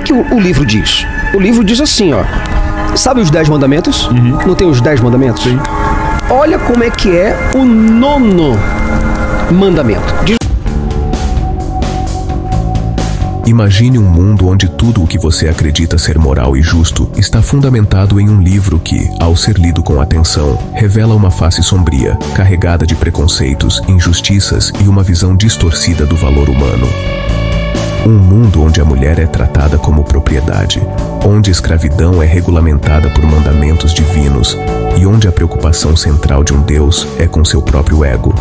que o livro diz? O livro diz assim, ó. Sabe os 10 mandamentos? Não tem os 10 mandamentos? Sim. Olha como é que é o 9º mandamento. Diz... Imagine um mundo onde tudo o que você acredita ser moral e justo está fundamentado em um livro que, ao ser lido com atenção, revela uma face sombria, carregada de preconceitos, injustiças e uma visão distorcida do valor humano. Um mundo onde a mulher é tratada como propriedade, onde a escravidão é regulamentada por mandamentos divinos e onde a preocupação central de um Deus é com seu próprio ego.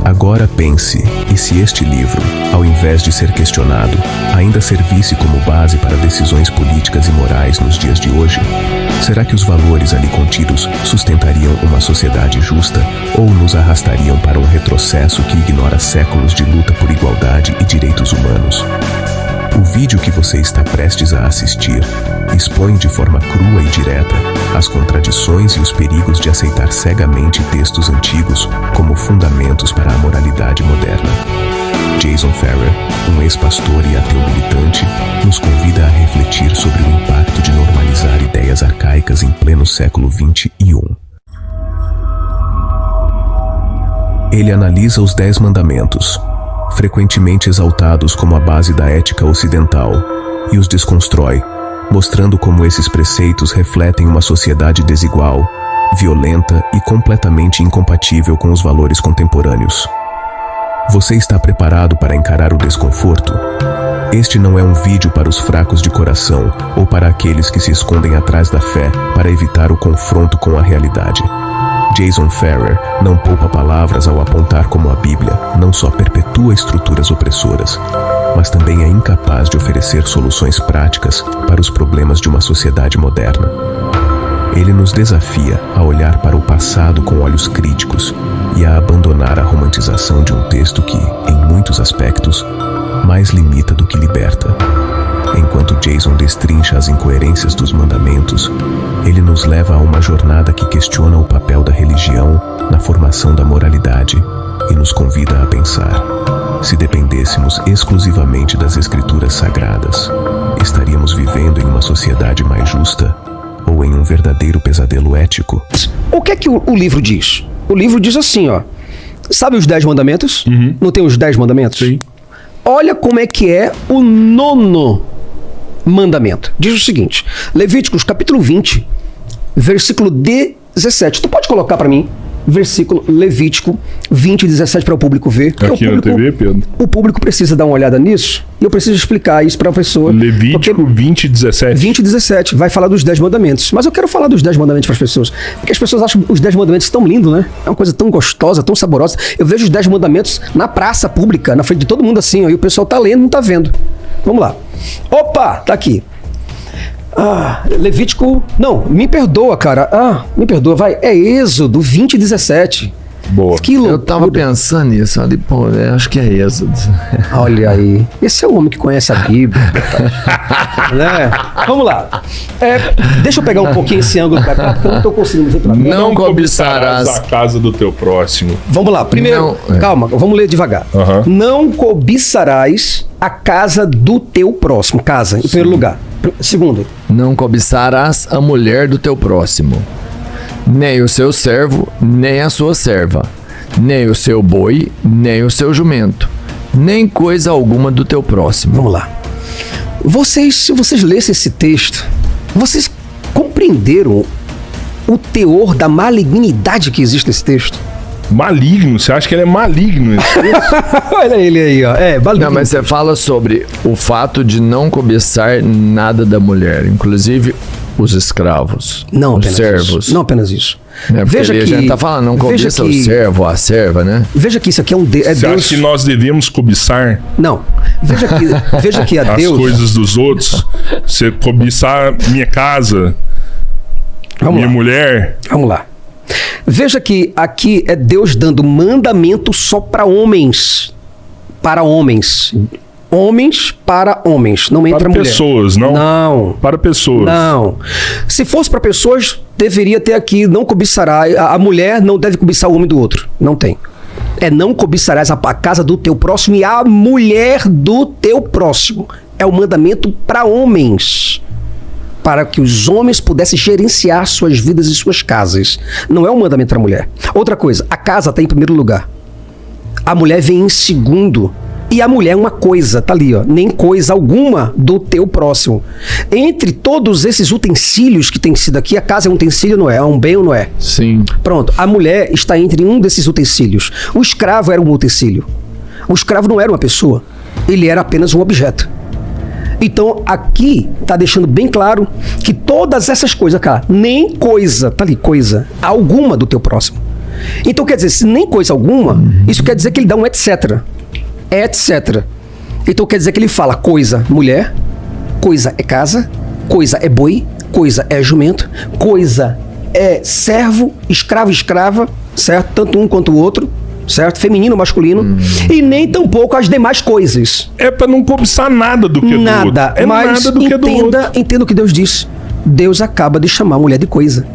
Agora pense, e se este livro, ao invés de ser questionado, ainda servisse como base para decisões políticas e morais nos dias de hoje? Será que os valores ali contidos sustentariam uma sociedade justa ou nos arrastariam para um retrocesso que ignora séculos de luta por igualdade e direitos humanos? O vídeo que você está prestes a assistir expõe de forma crua e direta as contradições e os perigos de aceitar cegamente textos antigos como fundamentos para a moralidade moderna. Jason Ferrer, um ex-pastor e ateu militante, nos convida a refletir sobre o impacto de normalizar ideias arcaicas em pleno século XXI. Ele analisa os 10 mandamentos, frequentemente exaltados como a base da ética ocidental, e os desconstrói, mostrando como esses preceitos refletem uma sociedade desigual, violenta e completamente incompatível com os valores contemporâneos. Você está preparado para encarar o desconforto? Este não é um vídeo para os fracos de coração ou para aqueles que se escondem atrás da fé para evitar o confronto com a realidade. Jason Ferrer não poupa palavras ao apontar como a Bíblia não só perpetua estruturas opressoras, mas também é incapaz de oferecer soluções práticas para os problemas de uma sociedade moderna. Ele nos desafia a olhar para o passado com olhos críticos e a abandonar a romantização de um texto que, em muitos aspectos, mais limita do que liberta. Enquanto Jason destrincha as incoerências dos mandamentos, ele nos leva a uma jornada que questiona o papel da religião na formação da moralidade e nos convida a pensar: se dependêssemos exclusivamente das escrituras sagradas, estaríamos vivendo em uma sociedade mais justa ou em um verdadeiro pesadelo ético? O que é que o livro diz? O livro diz assim, ó. Sabe os 10 mandamentos? Não tem os 10 mandamentos? Sim. Olha como é que é o 9º mandamento. Diz o seguinte, Levíticos capítulo 20, versículo 17. Tu pode colocar para mim versículo Levítico 20, 17 para o público ver? Aqui na TV, Pedro. O público precisa dar uma olhada nisso e eu preciso explicar isso para a pessoa. Levítico 20, 17. 20, 17. Vai falar dos 10 mandamentos. Mas eu quero falar dos 10 mandamentos para as pessoas. Porque as pessoas acham os 10 mandamentos tão lindos, né? É uma coisa tão gostosa, tão saborosa. Eu vejo os 10 mandamentos na praça pública, na frente de todo mundo assim, ó, e o pessoal tá lendo, não tá vendo. Vamos lá. Opa, tá aqui. Levítico... Não, me perdoa, cara. Me perdoa, vai. É Êxodo 20, 17. Boa. Que loucura. Eu tava pensando nisso, ali, pô, acho que é Êxodo. Olha aí. Esse é o homem que conhece a Bíblia. Né? Vamos lá. Deixa eu pegar um pouquinho esse ângulo pra cá, porque eu não tô conseguindo ver pra cá. Não cobiçarás a casa do teu próximo. Vamos lá. Primeiro, calma, vamos ler devagar. Não cobiçarás a casa do teu próximo. Casa, em primeiro lugar. Segundo. Não cobiçarás a mulher do teu próximo, nem o seu servo, nem a sua serva, nem o seu boi, nem o seu jumento, nem coisa alguma do teu próximo. Vamos lá. Se vocês lessem esse texto, vocês compreenderam o teor da malignidade que existe nesse texto? Maligno? Você acha que ele é maligno? Olha ele aí, ó. Maligno. Não, mas você fala sobre o fato de não cobiçar nada da mulher, inclusive os escravos, não os apenas servos. Isso. Não apenas isso. Veja que a gente tá falando, não cobiça o servo, a serva, né? Veja que isso aqui é Você Deus. acha que nós devemos cobiçar? Não. Veja que a Deus... as coisas dos outros. Você cobiçar minha casa, minha mulher. Vamos lá. Veja que aqui é Deus dando mandamento só para homens. Para homens. Homens para homens. Não entra para mulher. Pessoas, não? Não. Para pessoas. Não. Se fosse para pessoas, deveria ter aqui, não cobiçará. A mulher não deve cobiçar o homem do outro. Não tem. É não cobiçarás a casa do teu próximo e a mulher do teu próximo. É o mandamento para homens, para que os homens pudessem gerenciar suas vidas e suas casas. Não é um mandamento para a mulher. Outra coisa, a casa está em primeiro lugar. A mulher vem em segundo. E a mulher é uma coisa, tá ali, ó, nem coisa alguma do teu próximo. Entre todos esses utensílios que tem sido aqui, a casa é um utensílio, não é? É um bem ou não é? Sim. Pronto, a mulher está entre um desses utensílios. O escravo era um utensílio. O escravo não era uma pessoa, ele era apenas um objeto. Então, aqui tá deixando bem claro que todas essas coisas, cara, nem coisa, tá ali, coisa alguma do teu próximo. Então, quer dizer, se nem coisa alguma, isso quer dizer que ele dá um etc. Etc. Então, quer dizer que ele fala coisa, mulher, coisa é casa, coisa é boi, coisa é jumento, coisa é servo, escravo, escrava, certo? Tanto um quanto o outro, certo? Feminino, masculino, e nem tampouco as demais coisas. É pra não cobiçar nada do que do outro. Nada, É mas nada do que do outro. entenda o que Deus disse. Deus acaba de chamar a mulher de coisa.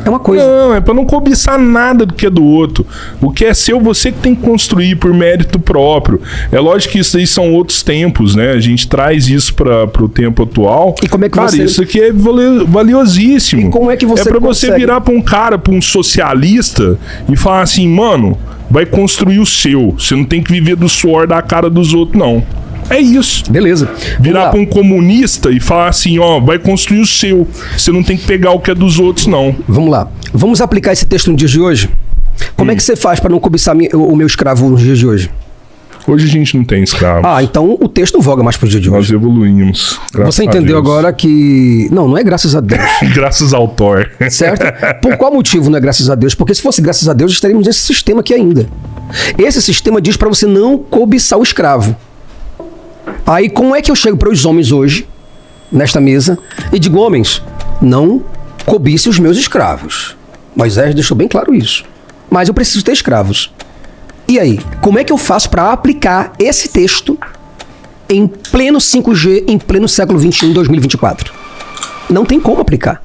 É uma coisa. Não, é pra não cobiçar nada do que é do outro. O que é seu, você que tem que construir por mérito próprio. É lógico que isso aí são outros tempos, né? A gente traz isso pro tempo atual. E como é que cara, você... isso aqui é valiosíssimo. E como é que você pra você consegue... virar pra um cara, pra um socialista e falar assim, mano, vai construir o seu. Você não tem que viver do suor da cara dos outros, não. É isso. Beleza. Virar pra um comunista e falar assim, ó, vai construir o seu. Você não tem que pegar o que é dos outros, não. Vamos lá. Vamos aplicar esse texto no dia de hoje? Como é que você faz para não cobiçar o meu escravo nos dias de hoje? Hoje a gente não tem escravos. Ah, então o texto não voga mais pro dia de Nós hoje. evoluímos. Você entendeu agora que... Não é graças a Deus. Graças ao Thor. Certo? Por qual motivo não é graças a Deus? Porque se fosse graças a Deus, estaríamos nesse sistema aqui ainda. Esse sistema diz para você não cobiçar o escravo. Aí como é que eu chego para os homens hoje, nesta mesa, e digo, homens, não cobice os meus escravos. Moisés deixou bem claro isso. Mas eu preciso ter escravos. E aí, como é que eu faço para aplicar esse texto em pleno 5G, em pleno século XXI, 2024? Não tem como aplicar.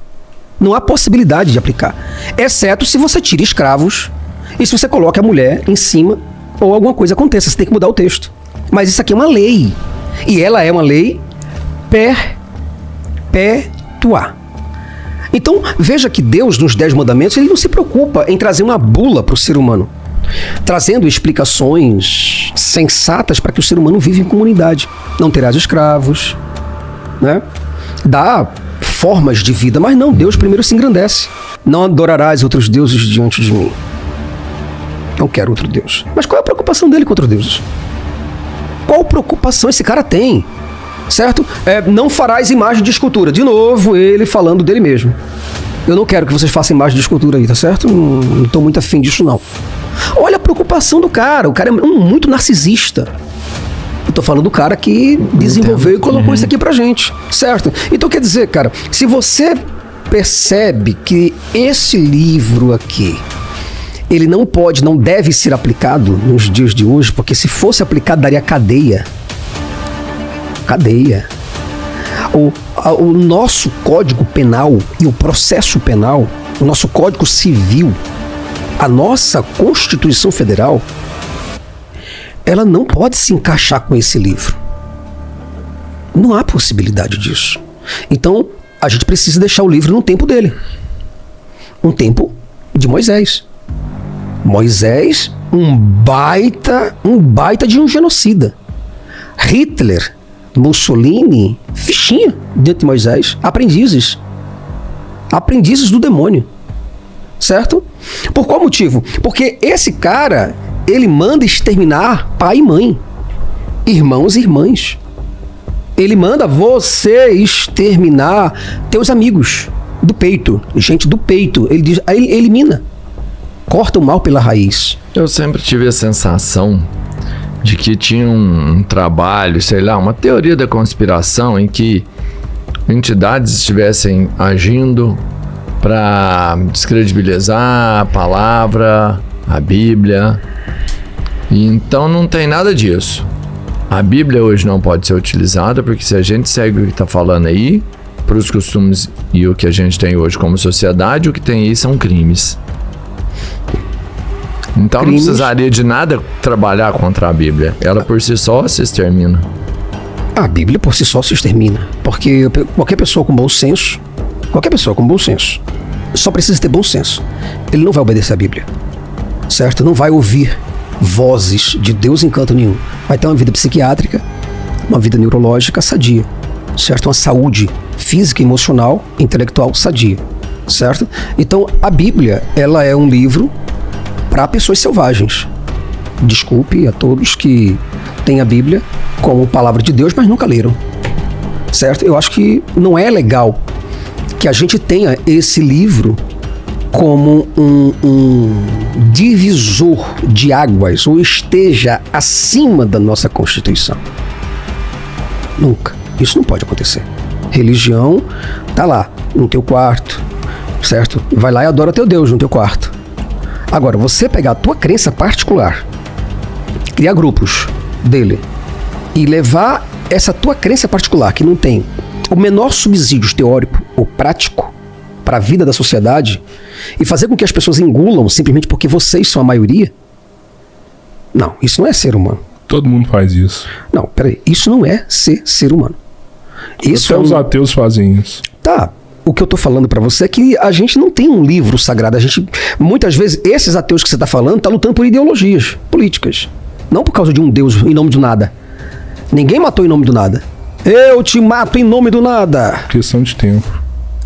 Não há possibilidade de aplicar. Exceto se você tira escravos e se você coloca a mulher em cima ou alguma coisa aconteça. Você tem que mudar o texto. Mas isso aqui é uma lei. E ela é uma lei perpétua. Então, veja que Deus, nos 10 mandamentos, ele não se preocupa em trazer uma bula para o ser humano, trazendo explicações sensatas para que o ser humano viva em comunidade. Não terás escravos, né? Dá formas de vida, mas não, Deus primeiro se engrandece. Não adorarás outros deuses diante de mim. Não quero outro Deus. Mas qual é a preocupação dele com outro Deus? Qual preocupação esse cara tem? Certo? Não farás imagem de escultura. De novo, ele falando dele mesmo. Eu não quero que vocês façam imagem de escultura aí, tá certo? Não estou muito afim disso, não. Olha a preocupação do cara. O cara é muito narcisista. Eu tô falando do cara que desenvolveu e colocou isso aqui pra gente. Certo? Então quer dizer, cara, se você percebe que esse livro aqui ele não deve ser aplicado nos dias de hoje, porque se fosse aplicado daria cadeia. Cadeia. O nosso Código Penal e o processo penal, o nosso Código Civil, a nossa Constituição Federal, ela não pode se encaixar com esse livro. Não há possibilidade disso. Então, a gente precisa deixar o livro no tempo dele. Um tempo de Moisés. Moisés, um baita de um genocida. Hitler, Mussolini, fichinha diante de Moisés. Aprendizes do demônio. Certo? Por qual motivo? Porque esse cara, ele manda exterminar pai e mãe, irmãos e irmãs. Ele manda você exterminar teus amigos do peito, gente do peito. Ele diz, aí ele elimina. Corta o mal pela raiz. Eu sempre tive a sensação de que tinha um trabalho, sei lá, uma teoria da conspiração em que entidades estivessem agindo para descredibilizar a palavra, a Bíblia. E então não tem nada disso. A Bíblia hoje não pode ser utilizada porque se a gente segue o que está falando aí, para os costumes e o que a gente tem hoje como sociedade, o que tem aí são crimes. Então crimes. não precisaria de nada trabalhar contra a Bíblia. Ela por si só se extermina. A Bíblia por si só se extermina. Porque qualquer pessoa com bom senso, só precisa ter bom senso. Ele não vai obedecer a Bíblia, certo? Não vai ouvir vozes de Deus em canto nenhum. Vai ter uma vida psiquiátrica, uma vida neurológica sadia, certo? Uma saúde física, emocional, intelectual sadia, certo? Então, a Bíblia, ela é um livro para pessoas selvagens. Desculpe a todos que têm a Bíblia como palavra de Deus, mas nunca leram, certo? Eu acho que não é legal que a gente tenha esse livro como um divisor de águas ou esteja acima da nossa Constituição. Nunca. Isso não pode acontecer. Religião tá lá, no teu quarto, certo? Vai lá e adora teu Deus no teu quarto. Agora, você pegar a tua crença particular, criar grupos dele e levar essa tua crença particular, que não tem o menor subsídio teórico ou prático para a vida da sociedade, e fazer com que as pessoas engulam simplesmente porque vocês são a maioria? Não, isso não é ser humano. Todo mundo faz isso. Não, peraí, isso não é ser humano. Isso Até os ateus fazem isso. Tá. O que eu tô falando pra você é que a gente não tem um livro sagrado. A gente, muitas vezes, esses ateus que você tá falando, tá lutando por ideologias políticas. Não por causa de um Deus em nome do nada. Ninguém matou em nome do nada. Eu te mato em nome do nada. Questão de tempo.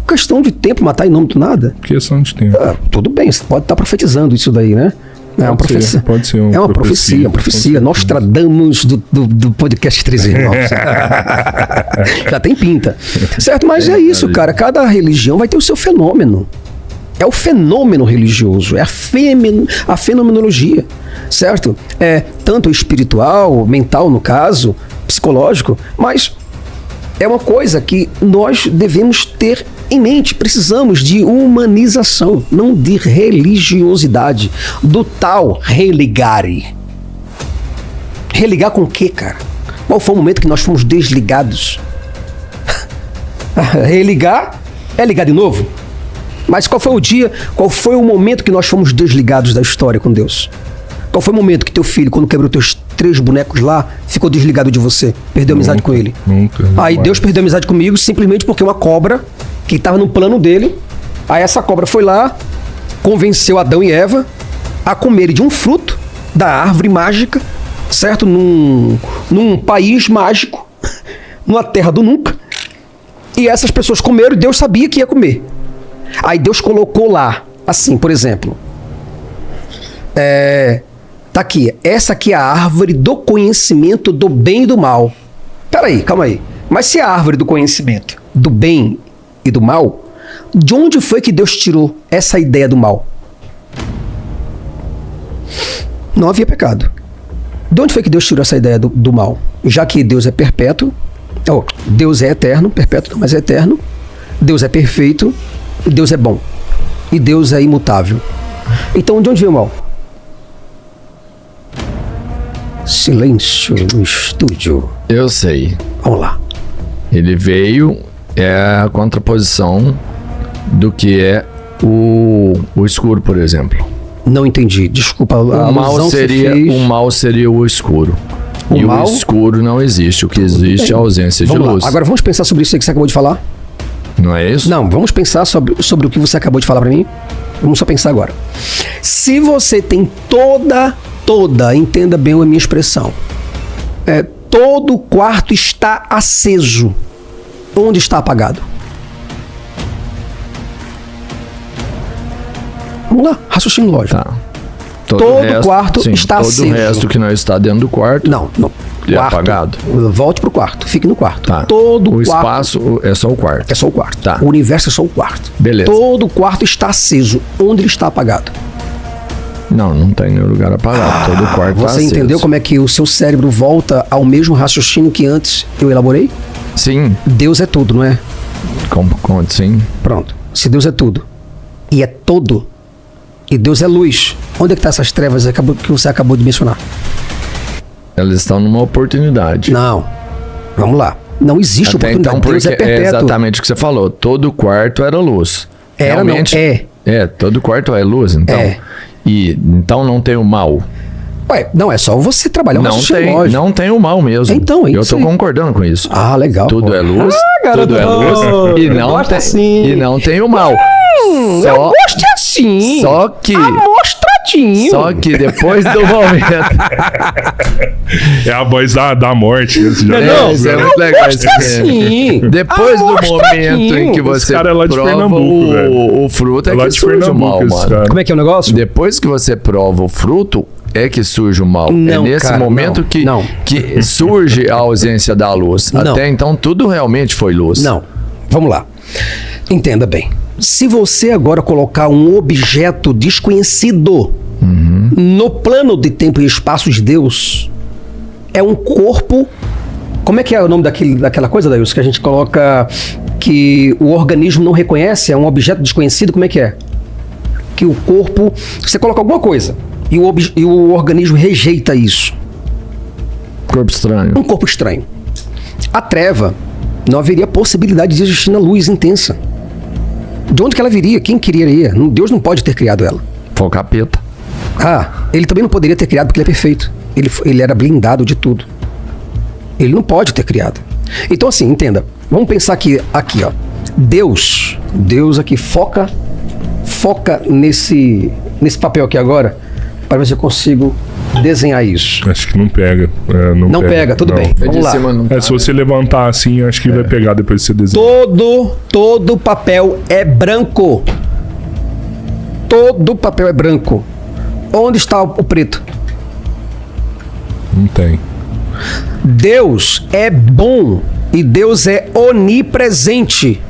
Questão de tempo matar em nome do nada? Questão de tempo. Tudo bem, você pode estar profetizando isso daí, né? É uma profecia. Pode ser É uma profecia. Nostradamus do podcast 13 Irmãos. Já tem pinta. Certo? Mas é isso, cara. Cada religião vai ter o seu fenômeno. É o fenômeno religioso. É a fenomenologia. Certo? É tanto espiritual, mental no caso, psicológico, mas é uma coisa que nós devemos ter em mente. Precisamos de humanização, não de religiosidade, do tal religare. Religar com o quê, cara? Qual foi o momento que nós fomos desligados? Religar é ligar de novo? Mas qual foi o momento que nós fomos desligados da história com Deus? Qual foi o momento que teu filho, quando quebrou teus 3 bonecos lá, ficou desligado de você? Perdeu amizade com ele? Nunca. Aí Deus perdeu amizade comigo simplesmente porque uma cobra que estava no plano dele, aí essa cobra foi lá, convenceu Adão e Eva a comerem de um fruto da árvore mágica, certo? Num país mágico, numa terra do nunca. E essas pessoas comeram e Deus sabia que ia comer. Aí Deus colocou lá, assim, por exemplo, tá aqui, essa aqui é a árvore do conhecimento do bem e do mal. Peraí, calma aí. Mas se é a árvore do conhecimento do bem e do mal, de onde foi que Deus tirou essa ideia do mal? Não havia pecado. De onde foi que Deus tirou essa ideia do mal? Já que Deus é perpétuo, Deus é eterno, perpétuo não, mas é eterno, Deus é perfeito, Deus é bom e Deus é imutável. Então de onde veio o mal? Silêncio no estúdio. Eu sei. Vamos lá. Ele veio, é a contraposição do que é o escuro, por exemplo. Não entendi. Desculpa, a O mal alusão que você fez. seria o escuro. O e mal? o escuro não existe. O que existe é a ausência de Vamos luz. lá. Agora vamos pensar sobre isso aí que você acabou de falar? Não é isso? Não, vamos pensar sobre o que você acabou de falar pra mim. Vamos só pensar agora. Se você tem entenda bem a minha expressão, todo o quarto está aceso, onde está apagado? Vamos lá, raciocínio lógico. Tá. Todo o quarto está aceso. Todo o resto que não está dentro do quarto. Não. Ele é apagado. Volte pro quarto, fique no quarto. Tá. Todo o quarto espaço é só o quarto. é só o quarto. Tá. O universo é só o quarto. Beleza. Todo o quarto está aceso, onde ele está apagado? Não tem nenhum lugar apagado. Todo o quarto está Você aceso. entendeu como é que o seu cérebro volta ao mesmo raciocínio que antes eu elaborei? Sim. Deus é tudo, não é? Sim. Pronto. Se Deus é tudo e é todo, e Deus é luz, onde é que estão essas trevas que você acabou de mencionar? Elas estão numa oportunidade. Não. Vamos lá. Não existe Até oportunidade. então, Deus porque é perpétuo. exatamente o que você falou. Todo quarto era luz. Era, Realmente, não, é. todo quarto é luz, então. É. E então não tem o mal. Ué, não, é só você trabalhar um Não raciocínio tem, lógico. não tem o mal mesmo. Então, é eu isso tô aí. concordando com isso. Ah, legal. Tudo pô. é luz, garoto. tudo é luz e não Gosto tem, assim. e não tem o mal. Eu Só, gosto assim. só que depois do momento. É a voz da morte. Né? Você já Não, Isso é viu, né? muito legal gosto esse meme. assim. Depois do Amostradinho. momento em que Esse você cara é lá de prova Pernambuco, velho. o fruto, é Lá que de surge o Pernambuco, mal, esse mano. cara. Como é que é o negócio? Depois que você prova o fruto, é que surge o mal. Não, é nesse cara, momento não. que surge a ausência da luz. Não. Até então, tudo realmente foi luz. Não. Vamos lá. Entenda bem. Se você agora colocar um objeto desconhecido no plano de tempo e espaço de Deus, é um corpo. Como é que é o nome daquela coisa, Daílson, que a gente coloca que o organismo não reconhece? É um objeto desconhecido? Como é que é? Que o corpo. Você coloca alguma coisa e o organismo rejeita isso. Corpo estranho. Um corpo estranho. A treva não haveria possibilidade de existir na luz intensa. De onde que ela viria? Quem queria? Deus não pode ter criado ela. Foi o capeta. Ele também não poderia ter criado porque ele é perfeito. Ele era blindado de tudo. Ele não pode ter criado. Então assim, entenda. Vamos pensar aqui ó. Deus aqui foca nesse papel aqui agora, para ver se eu consigo desenhar isso. Acho que não pega. Não pega, tudo bem. É de Vamos lá. cima, não tá, Se você levantar assim, acho que vai pegar depois que você desenhar. Todo papel é branco. Todo papel é branco. Onde está o preto? Não tem. Deus é bom e Deus é onipresente.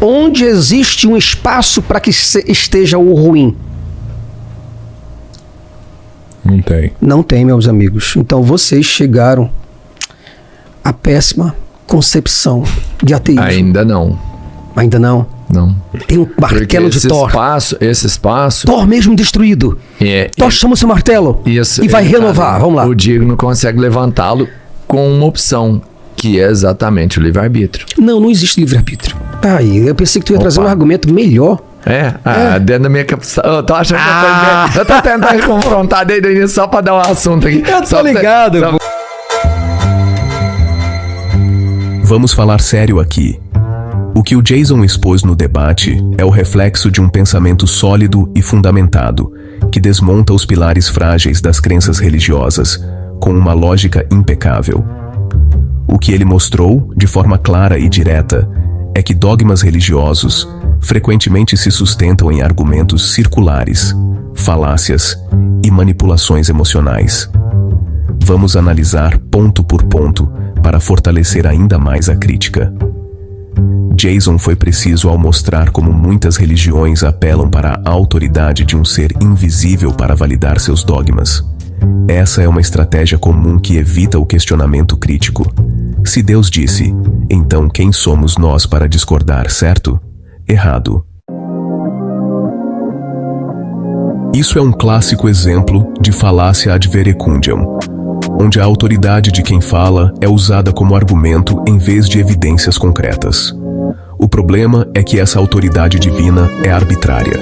Onde existe um espaço para que esteja o ruim? Não tem. Não tem, meus amigos. Então vocês chegaram à péssima concepção de ateísmo. Ainda não. Ainda não? Não. Tem um Porque martelo de Thor. esse espaço Thor mesmo destruído. Thor chama o seu martelo isso, e vai renovar. Vamos lá. O digno consegue levantá-lo com uma opção, que é exatamente o livre-arbítrio. Não existe livre-arbítrio. Aí, eu pensei que tu ia trazer um argumento melhor. Dentro da minha cabeça. Eu tô achando que eu tô tentando confrontar desde o início só pra dar um assunto aqui. Eu tô ligado. Vamos falar sério aqui. O que o Jason expôs no debate é o reflexo de um pensamento sólido e fundamentado, que desmonta os pilares frágeis das crenças religiosas, com uma lógica impecável. O que ele mostrou, de forma clara e direta, é que dogmas religiosos frequentemente se sustentam em argumentos circulares, falácias e manipulações emocionais. Vamos analisar ponto por ponto para fortalecer ainda mais a crítica. Jason foi preciso ao mostrar como muitas religiões apelam para a autoridade de um ser invisível para validar seus dogmas. Essa é uma estratégia comum que evita o questionamento crítico. Se Deus disse, então quem somos nós para discordar, certo? Errado. Isso é um clássico exemplo de falácia ad verecundiam, onde a autoridade de quem fala é usada como argumento em vez de evidências concretas. O problema é que essa autoridade divina é arbitrária.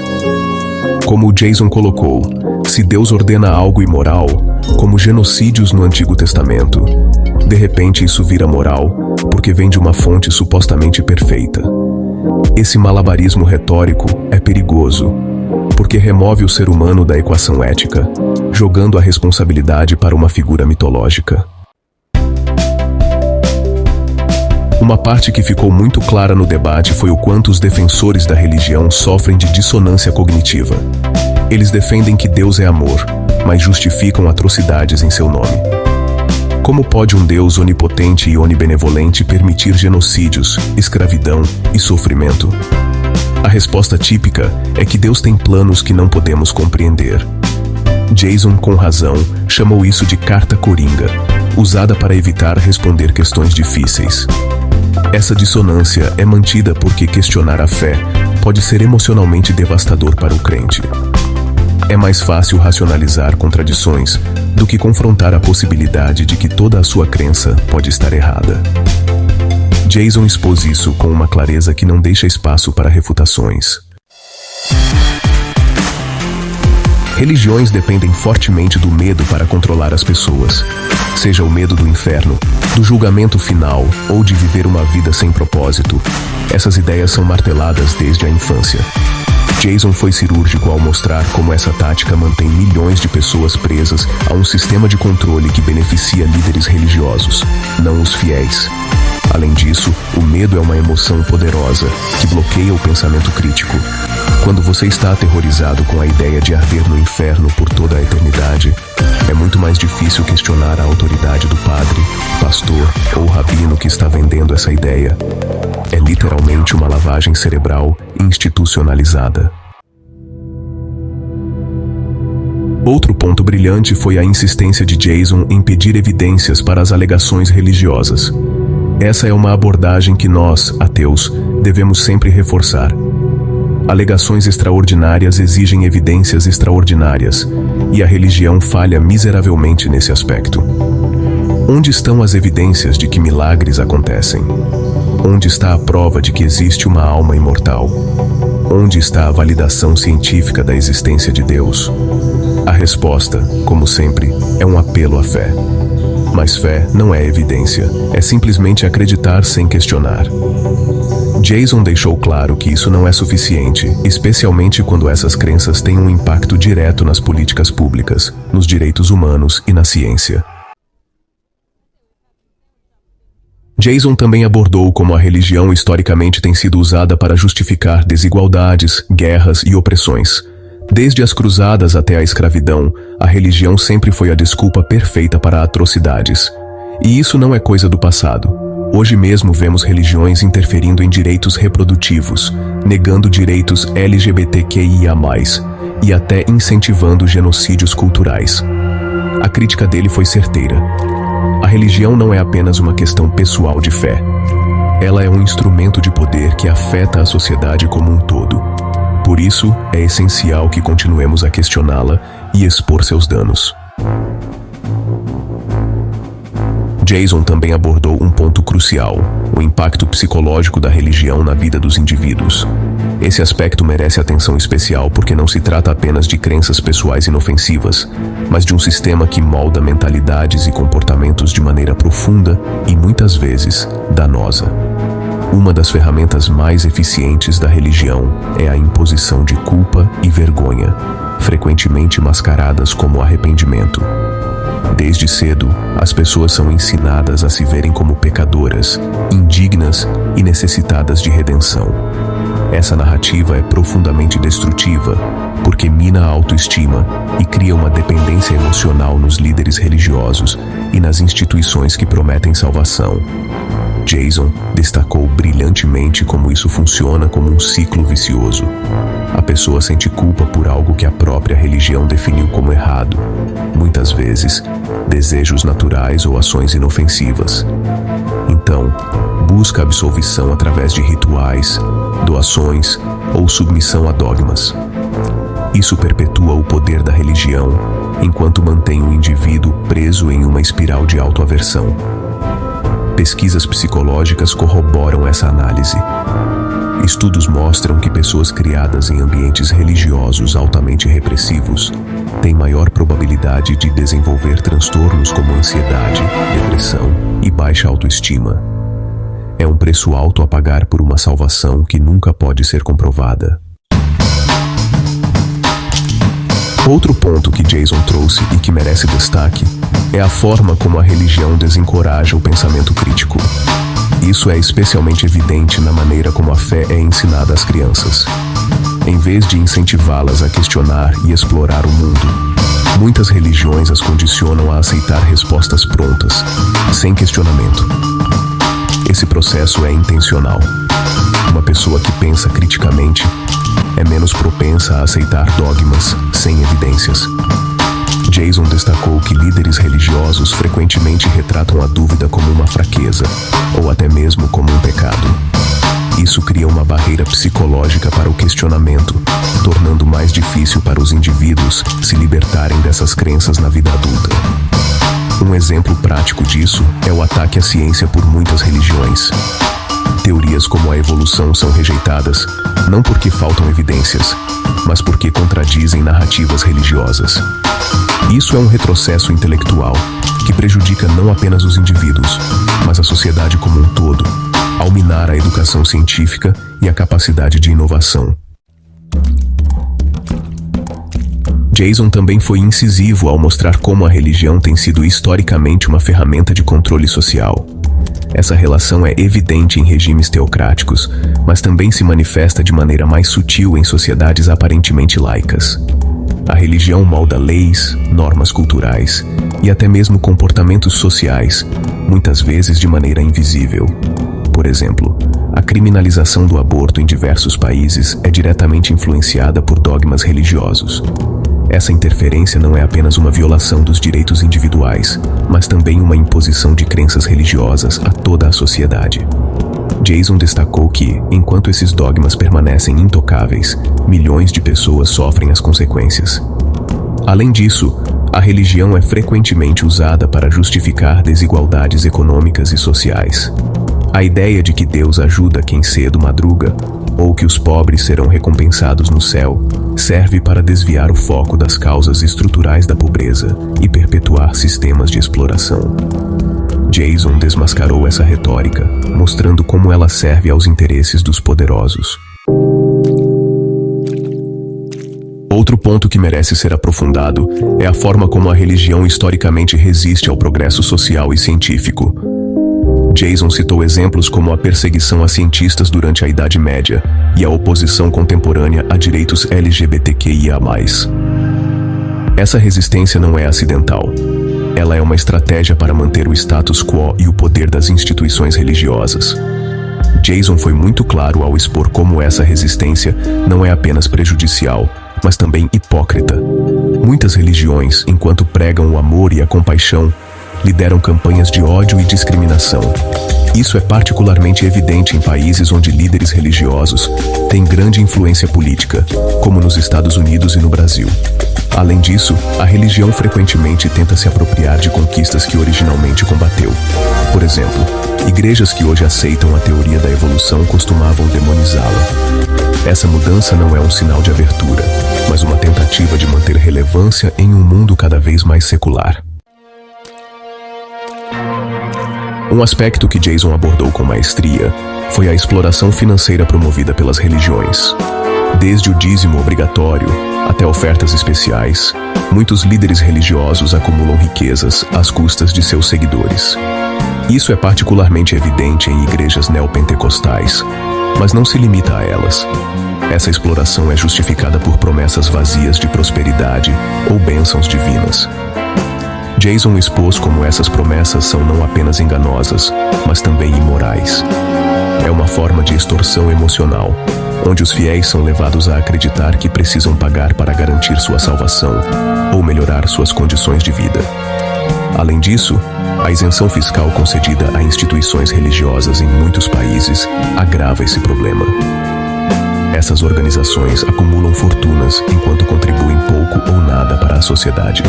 Como o Jason colocou, se Deus ordena algo imoral, como genocídios no Antigo Testamento, de repente isso vira moral, porque vem de uma fonte supostamente perfeita. Esse malabarismo retórico é perigoso, porque remove o ser humano da equação ética, jogando a responsabilidade para uma figura mitológica. Uma parte que ficou muito clara no debate foi o quanto os defensores da religião sofrem de dissonância cognitiva. Eles defendem que Deus é amor, mas justificam atrocidades em seu nome. Como pode um Deus onipotente e onibenevolente permitir genocídios, escravidão e sofrimento? A resposta típica é que Deus tem planos que não podemos compreender. Jason, com razão, chamou isso de carta coringa, usada para evitar responder questões difíceis. Essa dissonância é mantida porque questionar a fé pode ser emocionalmente devastador para o crente. É mais fácil racionalizar contradições do que confrontar a possibilidade de que toda a sua crença pode estar errada. Jason expôs isso com uma clareza que não deixa espaço para refutações. Religiões dependem fortemente do medo para controlar as pessoas. Seja o medo do inferno, do julgamento final ou de viver uma vida sem propósito, essas ideias são marteladas desde a infância. Jason foi cirúrgico ao mostrar como essa tática mantém milhões de pessoas presas a um sistema de controle que beneficia líderes religiosos, não os fiéis. Além disso, o medo é uma emoção poderosa que bloqueia o pensamento crítico. Quando você está aterrorizado com a ideia de arder no inferno por toda a eternidade, é muito mais difícil questionar a autoridade do padre, pastor ou rabino que está vendendo essa ideia. É literalmente uma lavagem cerebral institucionalizada. Outro ponto brilhante foi a insistência de Jason em pedir evidências para as alegações religiosas. Essa é uma abordagem que nós, ateus, devemos sempre reforçar. Alegações extraordinárias exigem evidências extraordinárias, e a religião falha miseravelmente nesse aspecto. Onde estão as evidências de que milagres acontecem? Onde está a prova de que existe uma alma imortal? Onde está a validação científica da existência de Deus? A resposta, como sempre, é um apelo à fé. Mas fé não é evidência, é simplesmente acreditar sem questionar. Jason deixou claro que isso não é suficiente, especialmente quando essas crenças têm um impacto direto nas políticas públicas, nos direitos humanos e na ciência. Jason também abordou como a religião historicamente tem sido usada para justificar desigualdades, guerras e opressões. Desde as cruzadas até a escravidão, a religião sempre foi a desculpa perfeita para atrocidades. E isso não é coisa do passado. Hoje mesmo vemos religiões interferindo em direitos reprodutivos, negando direitos LGBTQIA+, e até incentivando genocídios culturais. A crítica dele foi certeira. A religião não é apenas uma questão pessoal de fé. Ela é um instrumento de poder que afeta a sociedade como um todo. Por isso, é essencial que continuemos a questioná-la e expor seus danos. Jason também abordou um ponto crucial: o impacto psicológico da religião na vida dos indivíduos. Esse aspecto merece atenção especial porque não se trata apenas de crenças pessoais inofensivas, mas de um sistema que molda mentalidades e comportamentos de maneira profunda e, muitas vezes, danosa. Uma das ferramentas mais eficientes da religião é a imposição de culpa e vergonha, frequentemente mascaradas como arrependimento. Desde cedo, as pessoas são ensinadas a se verem como pecadoras, indignas e necessitadas de redenção. Essa narrativa é profundamente destrutiva, porque mina a autoestima e cria uma dependência emocional nos líderes religiosos e nas instituições que prometem salvação. Jason destacou brilhantemente como isso funciona como um ciclo vicioso. A pessoa sente culpa por algo que a própria religião definiu como errado, muitas vezes desejos naturais ou ações inofensivas. Então, busca absolvição através de rituais, doações ou submissão a dogmas. Isso perpetua o poder da religião, enquanto mantém o indivíduo preso em uma espiral de autoaversão. Pesquisas psicológicas corroboram essa análise. Estudos mostram que pessoas criadas em ambientes religiosos altamente repressivos têm maior probabilidade de desenvolver transtornos como ansiedade, depressão e baixa autoestima. É um preço alto a pagar por uma salvação que nunca pode ser comprovada. Outro ponto que Jason trouxe e que merece destaque é a forma como a religião desencoraja o pensamento crítico. Isso é especialmente evidente na maneira como a fé é ensinada às crianças. Em vez de incentivá-las a questionar e explorar o mundo, muitas religiões as condicionam a aceitar respostas prontas, sem questionamento. Esse processo é intencional. Uma pessoa que pensa criticamente é menos propensa a aceitar dogmas sem evidências. Jason destacou que líderes religiosos frequentemente retratam a dúvida como uma fraqueza, ou até mesmo como um pecado. Isso cria uma barreira psicológica para o questionamento, tornando mais difícil para os indivíduos se libertarem dessas crenças na vida adulta. Um exemplo prático disso é o ataque à ciência por muitas religiões. teorias como a evolução são rejeitadas, não porque faltam evidências, mas porque contradizem narrativas religiosas. Isso é um retrocesso intelectual que prejudica não apenas os indivíduos, mas a sociedade como um todo, ao minar a educação científica e a capacidade de inovação. Jason também foi incisivo ao mostrar como a religião tem sido historicamente uma ferramenta de controle social. Essa relação é evidente em regimes teocráticos, mas também se manifesta de maneira mais sutil em sociedades aparentemente laicas. A religião molda leis, normas culturais e até mesmo comportamentos sociais, muitas vezes de maneira invisível. Por exemplo, a criminalização do aborto em diversos países é diretamente influenciada por dogmas religiosos. Essa interferência não é apenas uma violação dos direitos individuais, mas também uma imposição de crenças religiosas a toda a sociedade. Jason destacou que, enquanto esses dogmas permanecem intocáveis, milhões de pessoas sofrem as consequências. Além disso, a religião é frequentemente usada para justificar desigualdades econômicas e sociais. A ideia de que Deus ajuda quem cedo madruga, ou que os pobres serão recompensados no céu, serve para desviar o foco das causas estruturais da pobreza e perpetuar sistemas de exploração. Jason desmascarou essa retórica, mostrando como ela serve aos interesses dos poderosos. Outro ponto que merece ser aprofundado é a forma como a religião historicamente resiste ao progresso social e científico. Jason citou exemplos como a perseguição a cientistas durante a Idade Média e a oposição contemporânea a direitos LGBTQIA+. Essa resistência não é acidental. Ela é uma estratégia para manter o status quo e o poder das instituições religiosas. Jason foi muito claro ao expor como essa resistência não é apenas prejudicial, mas também hipócrita. Muitas religiões, enquanto pregam o amor e a compaixão, lideram campanhas de ódio e discriminação. Isso é particularmente evidente em países onde líderes religiosos têm grande influência política, como nos Estados Unidos e no Brasil. Além disso, a religião frequentemente tenta se apropriar de conquistas que originalmente combateu. Por exemplo, igrejas que hoje aceitam a teoria da evolução costumavam demonizá-la. Essa mudança não é um sinal de abertura, mas uma tentativa de manter relevância em um mundo cada vez mais secular. Um aspecto que Jason abordou com maestria foi a exploração financeira promovida pelas religiões. Desde o dízimo obrigatório até ofertas especiais, muitos líderes religiosos acumulam riquezas às custas de seus seguidores. Isso é particularmente evidente em igrejas neopentecostais, mas não se limita a elas. Essa exploração é justificada por promessas vazias de prosperidade ou bênçãos divinas. Jason expôs como essas promessas são não apenas enganosas, mas também imorais. É uma forma de extorsão emocional, onde os fiéis são levados a acreditar que precisam pagar para garantir sua salvação ou melhorar suas condições de vida. Além disso, a isenção fiscal concedida a instituições religiosas em muitos países agrava esse problema. Essas organizações acumulam fortunas enquanto contribuem pouco ou nada para a sociedade.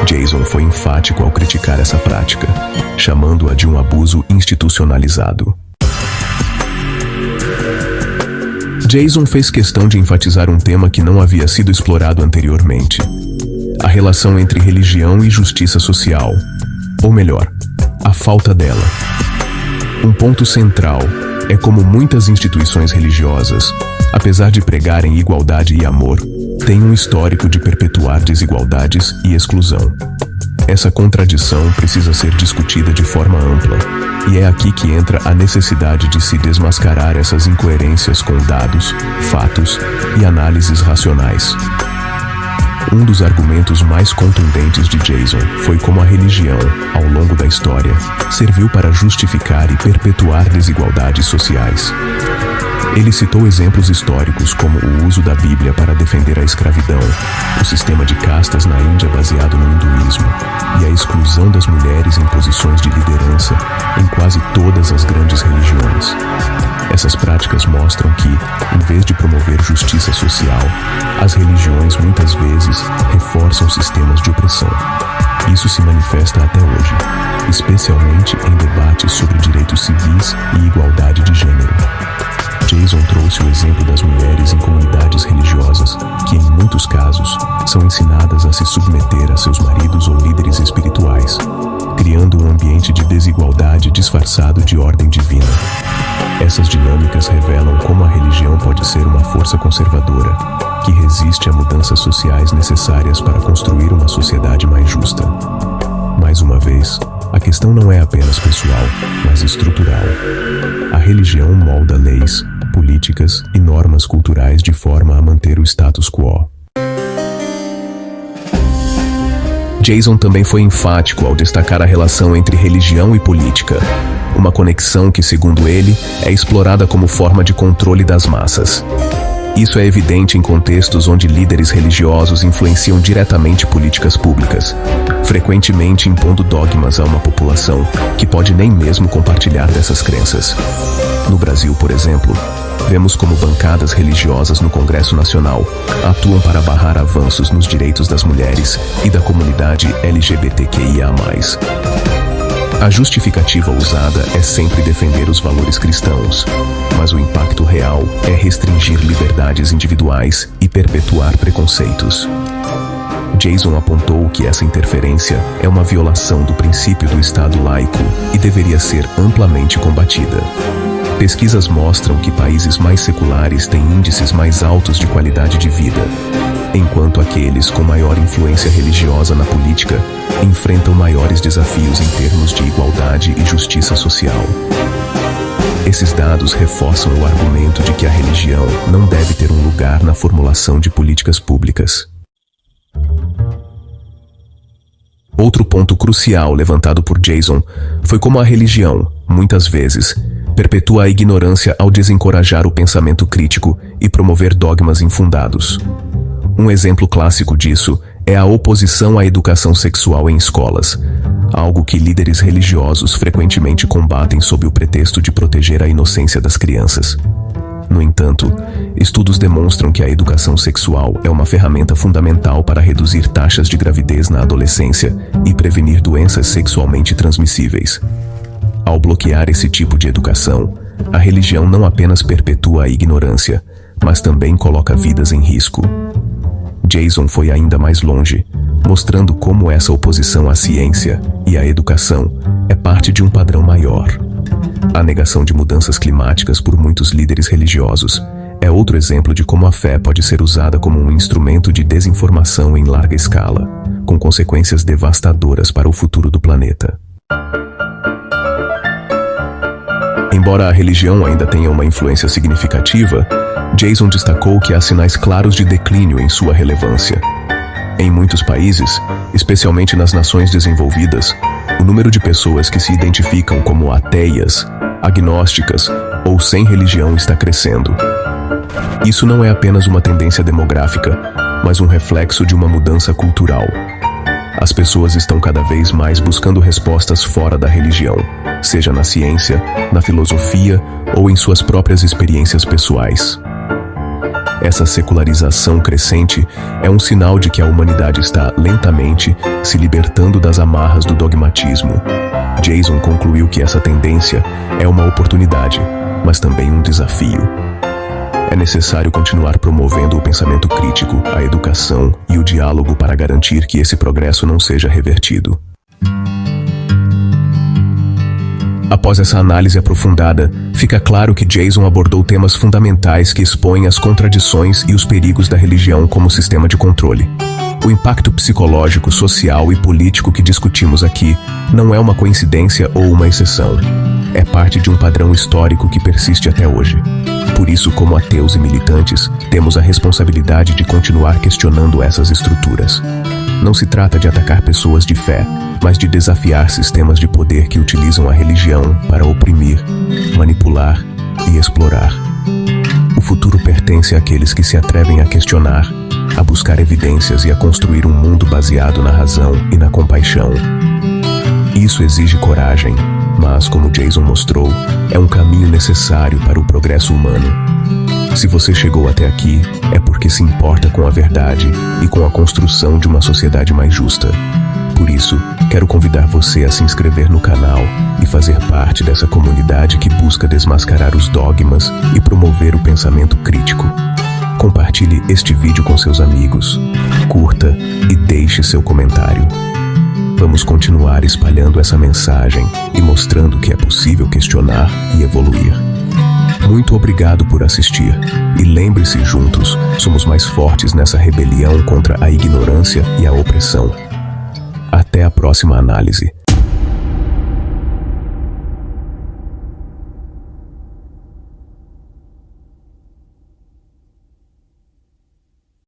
Jason foi enfático ao criticar essa prática, chamando-a de um abuso institucionalizado. Jason fez questão de enfatizar um tema que não havia sido explorado anteriormente: a relação entre religião e justiça social, ou melhor, a falta dela. Um ponto central é como muitas instituições religiosas, apesar de pregarem igualdade e amor, têm um histórico de perpetuar desigualdades e exclusão. Essa contradição precisa ser discutida de forma ampla, e é aqui que entra a necessidade de se desmascarar essas incoerências com dados, fatos e análises racionais. Um dos argumentos mais contundentes de Jason foi como a religião, ao longo da história, serviu para justificar e perpetuar desigualdades sociais. Ele citou exemplos históricos como o uso da Bíblia para defender a escravidão, o sistema de castas na Índia baseado no hinduísmo e a exclusão das mulheres em posições de liderança em quase todas as grandes religiões. Essas práticas mostram que, em vez de promover justiça social, as religiões muitas vezes reforçam sistemas de opressão. Isso se manifesta até hoje, especialmente em debates sobre direitos civis e igualdade de gênero. Jason trouxe o exemplo das mulheres em comunidades religiosas que, em muitos casos, são ensinadas a se submeter a seus maridos ou líderes espirituais, criando um ambiente de desigualdade disfarçado de ordem divina. Essas dinâmicas revelam como a religião pode ser uma força conservadora, que resiste a mudanças sociais necessárias para construir uma sociedade mais justa. Mais uma vez, a questão não é apenas pessoal, mas estrutural. A religião molda leis, políticas e normas culturais de forma a manter o status quo. Jason também foi enfático ao destacar a relação entre religião e política, uma conexão que, segundo ele, é explorada como forma de controle das massas. Isso é evidente em contextos onde líderes religiosos influenciam diretamente políticas públicas, frequentemente impondo dogmas a uma população que pode nem mesmo compartilhar dessas crenças. No Brasil, por exemplo, vemos como bancadas religiosas no Congresso Nacional atuam para barrar avanços nos direitos das mulheres e da comunidade LGBTQIA+. A justificativa usada é sempre defender os valores cristãos, mas o impacto real é restringir liberdades individuais e perpetuar preconceitos. Jason apontou que essa interferência é uma violação do princípio do Estado laico e deveria ser amplamente combatida. Pesquisas mostram que países mais seculares têm índices mais altos de qualidade de vida, enquanto aqueles com maior influência religiosa na política enfrentam maiores desafios em termos de igualdade e justiça social. Esses dados reforçam o argumento de que a religião não deve ter um lugar na formulação de políticas públicas. Outro ponto crucial levantado por Jason foi como a religião, muitas vezes, perpetua a ignorância ao desencorajar o pensamento crítico e promover dogmas infundados. Um exemplo clássico disso é a oposição à educação sexual em escolas, algo que líderes religiosos frequentemente combatem sob o pretexto de proteger a inocência das crianças. No entanto, estudos demonstram que a educação sexual é uma ferramenta fundamental para reduzir taxas de gravidez na adolescência e prevenir doenças sexualmente transmissíveis. Ao bloquear esse tipo de educação, a religião não apenas perpetua a ignorância, mas também coloca vidas em risco. Jason foi ainda mais longe, mostrando como essa oposição à ciência e à educação é parte de um padrão maior. A negação de mudanças climáticas por muitos líderes religiosos é outro exemplo de como a fé pode ser usada como um instrumento de desinformação em larga escala, com consequências devastadoras para o futuro do planeta. Embora a religião ainda tenha uma influência significativa, Jason destacou que há sinais claros de declínio em sua relevância. Em muitos países, especialmente nas nações desenvolvidas, o número de pessoas que se identificam como ateias, agnósticas ou sem religião está crescendo. Isso não é apenas uma tendência demográfica, mas um reflexo de uma mudança cultural. As pessoas estão cada vez mais buscando respostas fora da religião, seja na ciência, na filosofia ou em suas próprias experiências pessoais. Essa secularização crescente é um sinal de que a humanidade está lentamente se libertando das amarras do dogmatismo. Jason concluiu que essa tendência é uma oportunidade, mas também um desafio. É necessário continuar promovendo o pensamento crítico, a educação e o diálogo para garantir que esse progresso não seja revertido. Após essa análise aprofundada, fica claro que Jason abordou temas fundamentais que expõem as contradições e os perigos da religião como sistema de controle. O impacto psicológico, social e político que discutimos aqui não é uma coincidência ou uma exceção. É parte de um padrão histórico que persiste até hoje. Por isso, como ateus e militantes, temos a responsabilidade de continuar questionando essas estruturas. Não se trata de atacar pessoas de fé, mas de desafiar sistemas de poder que utilizam a religião para oprimir, manipular e explorar. O futuro pertence àqueles que se atrevem a questionar, a buscar evidências e a construir um mundo baseado na razão e na compaixão. Isso exige coragem, mas, como Jason mostrou, é um caminho necessário para o progresso humano. Se você chegou até aqui, é porque se importa com a verdade e com a construção de uma sociedade mais justa. Por isso, quero convidar você a se inscrever no canal e fazer parte dessa comunidade que busca desmascarar os dogmas e promover o pensamento crítico. Compartilhe este vídeo com seus amigos, curta e deixe seu comentário. Vamos continuar espalhando essa mensagem e mostrando que é possível questionar e evoluir. Muito obrigado por assistir. E lembre-se, juntos, somos mais fortes nessa rebelião contra a ignorância e a opressão. Até a próxima análise.